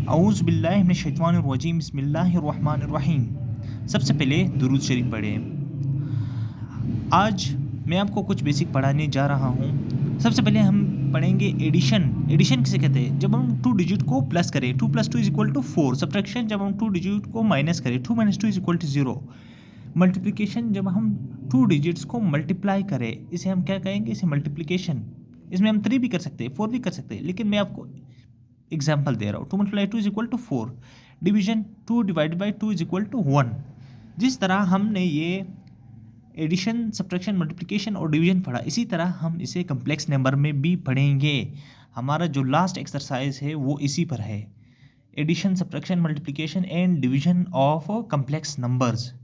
औज़ु बिल्लाहि मिनश शैतानिर रजीम बिस्मिल्लाहिर रहमानिर रहीम। सबसे पहले दुरूद शरीफ पढ़ें। आज मैं आपको कुछ बेसिक पढ़ाने जा रहा हूँ। सबसे पहले हम पढ़ेंगे एडिशन। एडिशन किसे कहते हैं? जब हम 2 डिजिट को प्लस करें, 2 + 2 = 4। सब्ट्रैक्शन जब हम 2 डिजिट को माइनस करें, 2 - 2 = 0। मल्टीप्लिकेशन जब हम 2 डिजिट्स को मल्टीप्लाई करें, इसे हम क्या कहेंगे? इसे मल्टीप्लिकेशन। इसमें हम 3 भी कर सकते हैं, 4 भी कर सकते हैं, लेकिन मैं आपको एग्जाम्पल दे रहा हूँ। 2 × 2 = 4। डिवीजन 2 / 2 = 1। जिस तरह हमने ये एडिशन, सब्ट्रैक्शन, मल्टीप्लिकेशन और डिवीजन पढ़ा, इसी तरह हम इसे कम्प्लेक्स नंबर में भी पढ़ेंगे। हमारा जो लास्ट एक्सरसाइज है वो इसी पर है। Addition, subtraction, multiplication and division of complex numbers,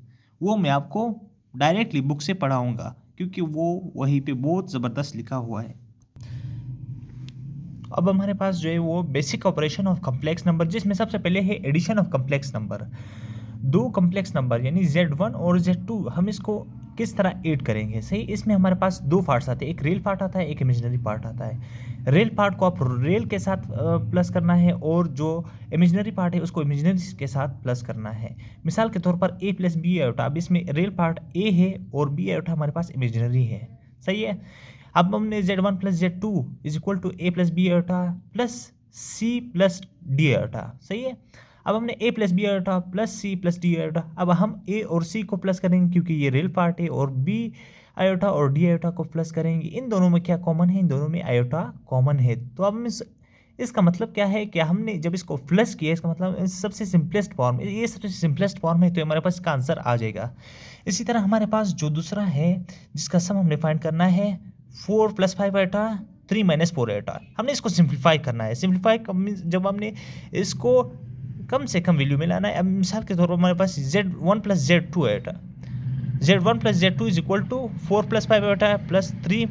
वो मैं आपको डायरेक्टली बुक से पढ़ाऊँगा, क्योंकि वो वहीं पे बहुत ज़बरदस्त लिखा हुआ है। अब हमारे पास जो है वो basic operation of complex number, जिसमें सबसे पहले है addition of complex number. 2 complex number यानी Z1 और Z2, हम इसको किस तरह ऐड करेंगे? सही, इसमें हमारे पास 2 पार्ट्स आते हैं, एक रियल पार्ट आता है, एक इमेजिनरी पार्ट आता है। रियल पार्ट को आप रियल के साथ प्लस करना है, और जो इमेजिनरी पार्ट है उसको इमेजिनरी के साथ प्लस करना है। मिसाल के तौर पर A + B आयोटा। अब इसमें रियल पार्ट A है और B आयोटा हमारे पास इमेजिनरी है। सही है। अब हमने Z1 + Z2 = A + B iota plus C + D iota. सही है। अब हमने A + B iota plus C + D iota. अब हम A और C को प्लस करेंगे क्योंकि ये रियल पार्ट है, और B आयोटा और D आयोटा को प्लस करेंगे। इन दोनों में क्या कॉमन है? इन दोनों में आयोटा कॉमन है। तो अब इसका मतलब क्या है कि हमने जब इसको प्लस किया, इसका मतलब सबसे सिंपलेस्ट फॉर्म, ये सबसे सिंपलेस्ट फॉर्म है, तो हमारे पास इसका आंसर आ जाएगा। इसी तरह हमारे पास जो दूसरा है जिसका सम हमने फाइंड करना है, 4 + 5 आयोटा 3 - 4 आयोटा। हमने इसको सिंप्लीफाई करना है। सिंप्लीफाई जब हमने इसको कम से कम वैल्यू में लाना है। अब मिसाल के तौर पर हमारे पास Z1 + Z2 iota. Z1 + Z2 = 4 + 5 iota plus 3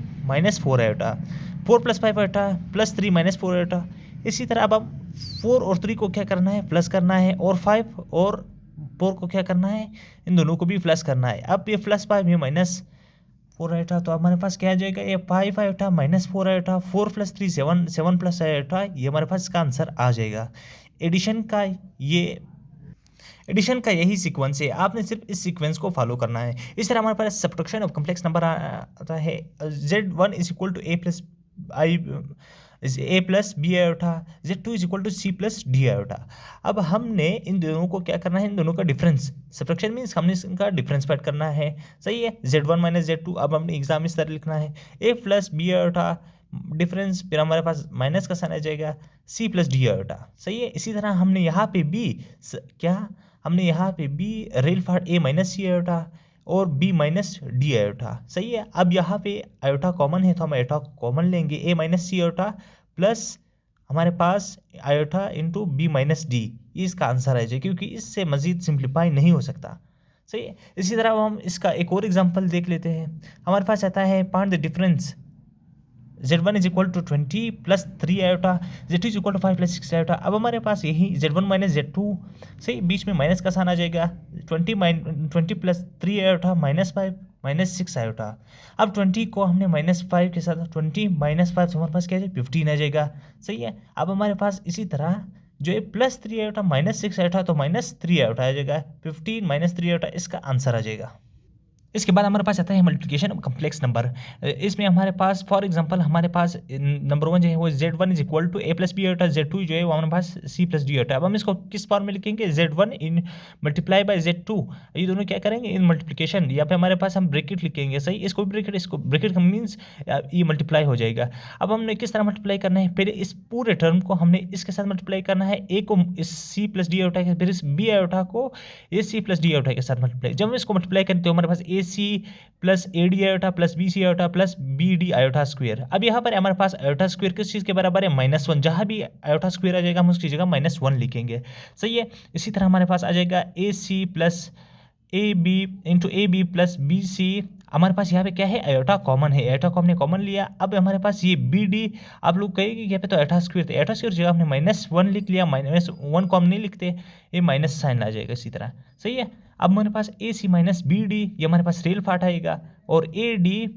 - 4 iota. 4 + 5 iota plus 3 - 4 iota. इसी तरह अब हम 4 और 3 को क्या करना है? प्लस करना है, और 5 और 4 को क्या करना है? इन दोनों को भी प्लस करना है। अब ये +5 ये -4 आयोटा, तो हमारे पास क्या आ जाएगा? ये 5 आयोटा -4 आयोटा, 4 + 3 7, 7 + आयोटा, ये हमारे पास इसका आंसर आ जाएगा। एडिशन का यही सीक्वेंस है, आपने सिर्फ इस सीक्वेंस को फॉलो करना है। इस तरह हमारे पास सब्ट्रैक्शन ऑफ कम्प्लेक्स नंबर आता है। Z1 = A + B iota, Z2 = C + D iota. अब हमने इन दोनों को क्या करना है? इन दोनों का डिफरेंस, सब्ट्रैक्शन मीन्स हमने इनका डिफरेंस फाइंड करना है। सही है। Z1 - Z2, अब हमने एग्जाम इस तरह लिखना है, A + B आयोटा डिफरेंस, फिर हमारे पास माइनस का साइन आ जाएगा, C + D आयोटा। सही है। इसी तरह हमने यहाँ पे भी हमने यहाँ पे भी real part A - C iota और B - D आयोटा। सही है। अब यहाँ पे आयोटा कॉमन है, तो हम आयोटा कॉमन लेंगे, A - C आयोटा प्लस हमारे पास आयोटा इंटू B - D, ये इसका आंसर है, क्योंकि इससे मजीद सिंप्लीफाई नहीं हो सकता। सही है। इसी तरह हम इसका एक और एग्जांपल देख लेते हैं। हमारे पास आता है find the difference. Z1 = 20 + 3 iota, Z2 = 5 + 6 iota. अब हमारे पास यही Z1 - Z2, सही, बीच में माइनस का साइन आ जाएगा, 20 + 3 आयोटा -5 - 6 आयोटा। अब 20 को हमने -5 के साथ, 20 - 5 तो हमारे पास क्या है? 15 आ जाएगा। सही है। अब हमारे पास इसी तरह जो है +3 आयोटा -6 आयोटा, तो -3 आयोटा आ जाएगा, 15 - 3 आयोटा इसका आंसर आ जाएगा। इसके बाद हमारे पास आता है मल्टीप्लिकेशन ऑफ कम्प्लेक्स नंबर। इसमें हमारे पास फॉर एग्जांपल हमारे पास नंबर 1 जो है वो Z1 = A + B iota, Z2 जो है वो हमारे पास C + D आयोटा। अब हम इसको किस फॉर्म में लिखेंगे? Z1 in multiply by Z2, ये दोनों क्या करेंगे? इन मल्टीप्लिकेशन, या पे हमारे पास हम ब्रैकेट लिखेंगे। सही, इसको ब्रैकेट, इसको ब्रैकेट मीन्स ये मल्टीप्लाई हो जाएगा। अब हमने किस तरह मल्टीप्लाई करना है? पहले इस पूरे टर्म को हमने इसके साथ मल्टीप्लाई करना है, A को इस C + D आयोटा के, फिर इस B आयोटा को ये C + D आयोटा के साथ मल्टीप्लाई। जब हम इसको मल्टीप्लाई करें तो हमारे पास AC + AD iota + BC iota + BD iota square. अब यहाँ पर हमारे पास आयोटा स्क्वायर किस चीज़ के बराबर है? -1। जहाँ भी आयोटा स्क्वायर आ जाएगा हम उसकी जगह -1 लिखेंगे। सही है। इसी तरह हमारे पास आ जाएगा AC + AB × AB + BC। हमारे पास यहाँ पे क्या है? आयोटा कॉमन है, आयोटा को हमने कॉमन लिया। अब हमारे पास ये BD, आप लोग कहेंगे यहाँ पे तो आयोटा स्क्वायर थे, आयोटा स्क्वायर जगह हमने -1 लिख लिया, -1 को हम नहीं लिखते, ये माइनस साइन आ जाएगा इसी तरह। सही है। अब हमारे पास AC - BD, ये हमारे पास रियल पार्ट आएगा, और AD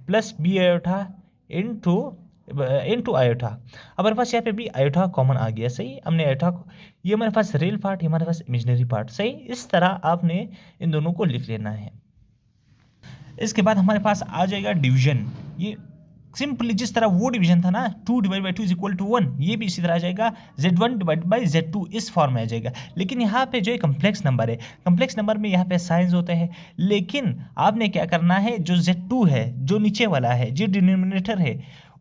+ B iota into into iota. हमारे पास यहाँ पे भी आयोटा कॉमन आ गया, सही। हमने आयोटा को, ये हमारे पास रियल पार्ट, ये हमारे पास इमेजिनरी पार्ट, सही। इस तरह आपने इन दोनों को लिख लेना है। इसके बाद हमारे पास आ जाएगा डिवीजन। ये सिंपली जिस तरह वो डिवीजन था ना, 2 divide by 2 is equal to 1, ये भी इसी तरह आ जाएगा, Z1 डिवाइड बाई Z2 इस फॉर्म में आ जाएगा। लेकिन यहाँ पे जो कम्प्लेक्स नंबर है, कम्प्लेक्स नंबर में यहाँ पे साइंस होते हैं, लेकिन आपने क्या करना है, जो Z2 है, जो नीचे वाला है, जो डिनोमिनेटर है,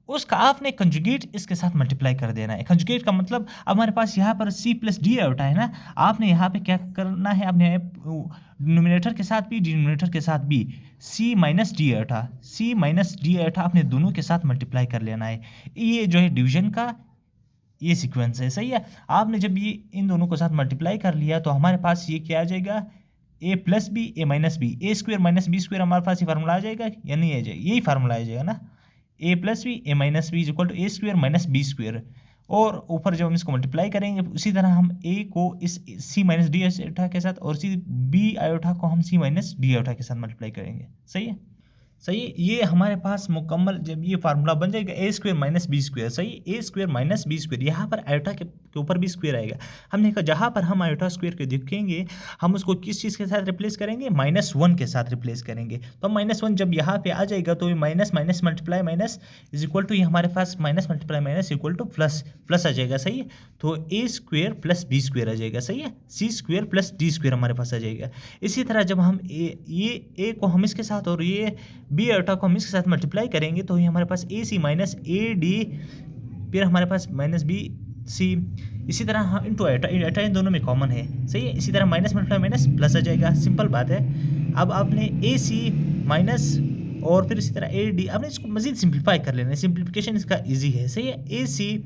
उसका आपने कंजुगेट इसके साथ मल्टीप्लाई कर देना है। कंजुगेट का मतलब अब हमारे पास यहाँ पर C प्लस डी आयोटा है ना, आपने यहाँ पे क्या करना है, आपने डिनोमिनेटर के साथ भी, डिनोमिनेटर के साथ भी C minus D iota, C minus D iota आपने दोनों के साथ मल्टीप्लाई कर लेना है। ये जो है डिवीजन का ये सीक्वेंस है, सही है। आपने जब ये इन दोनों के साथ मल्टीप्लाई कर लिया तो हमारे पास ये क्या आ जाएगा, ए plus B A minus B, A square minus B square, हमारे पास ये फार्मूला आ जाएगा या नहीं आ जाएगा, यही फार्मूला आ जाएगा ना, A plus B A minus B is equal to A square minus B square. और ऊपर जब हम इसको मल्टीप्लाई करेंगे, उसी तरह हम ए को इस सी माइनस डी आयोटा के साथ, और इसी बी आयोटा को हम सी माइनस डी आयोटा के साथ मल्टीप्लाई करेंगे, सही है। सही, ये हमारे पास मुकम्मल जब ये फार्मूला बन जाएगा, ए स्क्वायर माइनस बी स्क्वायर, सही, ए स्क्वायर माइनस बी स्क्वायर, यहाँ पर आयोटा के ऊपर भी स्क्वायर आएगा। हमने कहा जहाँ पर हम आयोटा स्क्वायर के देखेंगे, हम उसको किस चीज़ के साथ रिप्लेस करेंगे, -1 के साथ रिप्लेस करेंगे। तो -1 जब यहाँ पे आ जाएगा तो ये minus minus multiply minus is equal to, ये हमारे पास minus multiply minus equal to plus, plus आ जाएगा, सही है। तो A square plus B square आ जाएगा, सही है, C square plus D square हमारे पास आ जाएगा। इसी तरह जब हम ए को हम इसके साथ और ये बी आयोटा को हम इसके साथ मल्टीप्लाई करेंगे तो ये हमारे पास ए सी माइनस ए डी, फिर हमारे पास माइनस बी सी। इसी तरह हम इंटू आयोटा, आयोटा इन दोनों में कॉमन है, सही है। इसी तरह माइनस मल्टीप्लाई माइनस प्लस आ जाएगा, सिंपल बात है। अब आपने ए सी माइनस और फिर इसी तरह ए डी, आपने इसको मजीद सिंप्लीफाई कर लेना है, सिंप्लीफिकेशन इसका ईजी है, सही है। A C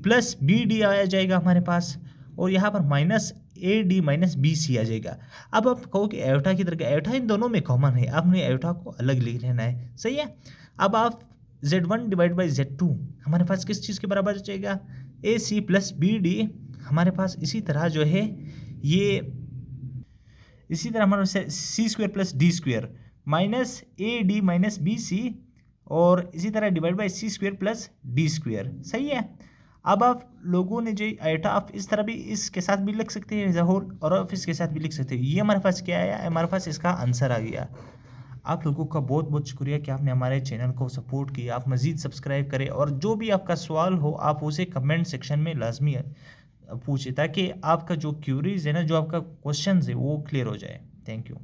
plus B D आ जाएगा हमारे पास, और यहाँ पर minus A D minus B C आ जाएगा। अब आप कहो कि आयोटा की तरह, आयोटा इन दोनों में कॉमन है, आपने आयोटा को अलग लिख लेना है, सही है। अब आप Z1 डिवाइड बाई Z2 हमारे पास किस चीज़ के बराबर जाएगा, ए सी प्लस बी डी, हमारे पास इसी तरह जो है ये, इसी तरह हमारे पास C square plus D square minus A D minus B C, और इसी तरह divide by C square plus D square, सही है। अब आप लोगों ने जो आयोटा, आप इस तरह भी इसके साथ भी लिख सकते हैं होल, और आप इसके साथ भी लिख सकते हैं। ये हमारे पास क्या आया, हमारे पास इसका आंसर आ गया। आप लोगों का बहुत बहुत शुक्रिया कि आपने हमारे चैनल को सपोर्ट किया। आप मज़ीद सब्सक्राइब करें, और जो भी आपका सवाल हो आप उसे कमेंट सेक्शन में लाजमी पूछें, ताकि आपका जो क्यूरीज है ना, जो आपका क्वेश्चन है वो क्लियर हो जाए। Thank you.